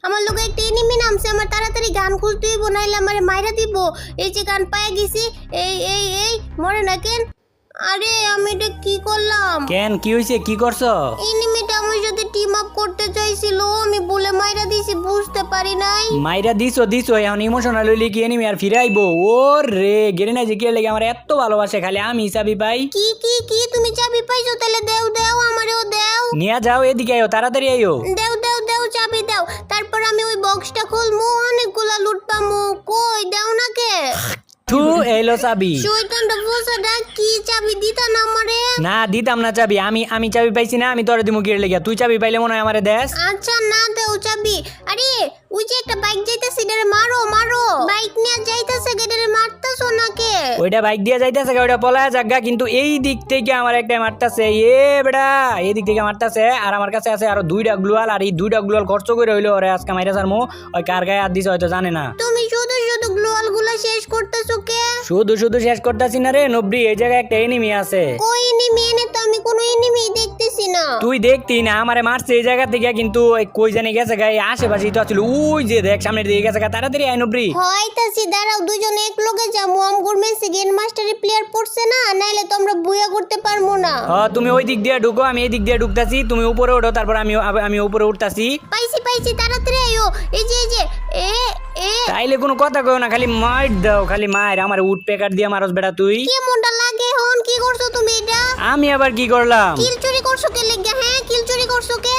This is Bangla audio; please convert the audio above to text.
আমার লোকে একটা এনিমি নামছে, আমার তাড়াতাড়ি গান খুঁজতে হইব, নাইলে আমারে মাইরা দিব। এই যে গান পায়ে গেছি। এই মরে না কেন? আরে আমি এটা কি করলাম? কেন কি হইছে, কি করছো? এনিমিটা আমার সাথে টিম আপ করতে চাইছিল, আমি বলে মাইরা দিছি, বুঝতে পারি নাই। মাইরা দিছো এখন ইমোশনাল হইলে কি এনিমি আর ফিরে আইবো? ওর রে গেরে না যে কি লেগে আমার এত ভালোবাসে, খালি আমি চাবি পাই। কি তুমি চাবি পাইছো? তাহলে দেও আমারেও দেও। নিয়ে যাও, এদিকে আইও, তাড়াতাড়ি আইও। দেও চাবি দাও, তারপর আমি ওই বক্সটা খুলমু, অনেকগুলা লুট পামু। কই দাও না কে? থু এলো চাবি। শয়তানটা বসাটা কি চাবি দিতা না আমারে? না দিতাম না চাবি, আমি চাবি পাইছি না, আমি তোরে দিমু গেরে লেগে। তুই চাবি পাইলে মনে হয় আমারে দেশ। আচ্ছা না দেও চাবি। আরে ওই যে একটা বাইক যাইতাছে, এটারে মারো। বাইক নিয়ে যাইতাছে, এটারে মারতাছো না কে? ওইটা বাইক দিয়ে যাইতেছে, ওইটা পলায়া জায়গা, কিন্তু এই দিক থেকে আমার একটা মারতাছে। বেড়া এই দিক থেকে মারতাছে, আর আমার কাছে আছে আরো 2টা গ্লুয়াল, আর এই 2টা গ্লুয়াল খরচ করে হইলো ওরে আজকে মাইরা সারমু। ওই কার গায়ে হাত দিছে হয়তো জানে না। তুমি শুধু গ্লোয়াল গুলা শেষ করতেছো কে? শুধু শেষ করতেছি না রে নবরি, এই জায়গায় একটা এনিমি আছে। কই এনিমি? এনে তো আমি কোনো এনিমি দেখতেছি না। তুই দেখতি না, আমারে মারছে এই জায়গা থেকে, কিন্তু কই জানি গেছে গায়ে আশেপাশেই তো ছিল। ওই যে দেখ সামনের দিকে গেছে গা, তাড়াতাড়ি আয় নবরি। হয়তাছি, দাঁড়াও, দুজনে এক লগে যাবো। আমগুর মেসে গেম মাস্টারি প্লেয়ার পড়ছে না, নাইলে তো আমরা বুয়া করতে পারবো না। তুমি ওই দিক দিয়ে ঢুকো, আমি এই দিক দিয়ে ঢুকতাছি, তুমি উপরে ওঠো, তারপর আমি উপরে উঠতাছি। পাইছি, তাড়াতাড়ি আইও। এই যে এ তাইলে কোনো কথা কও না, খালি মার দাও, খালি মার। আমার উট প্যাকার দিয়ে মারস বেটা তুই। কি মনটা লাগে হন? কি করছো তুমি এটা? আমি আবার কি করলাম? কিল চুরি করছো কে লেগে? হ্যাঁ, কিল চুরি করছো কে?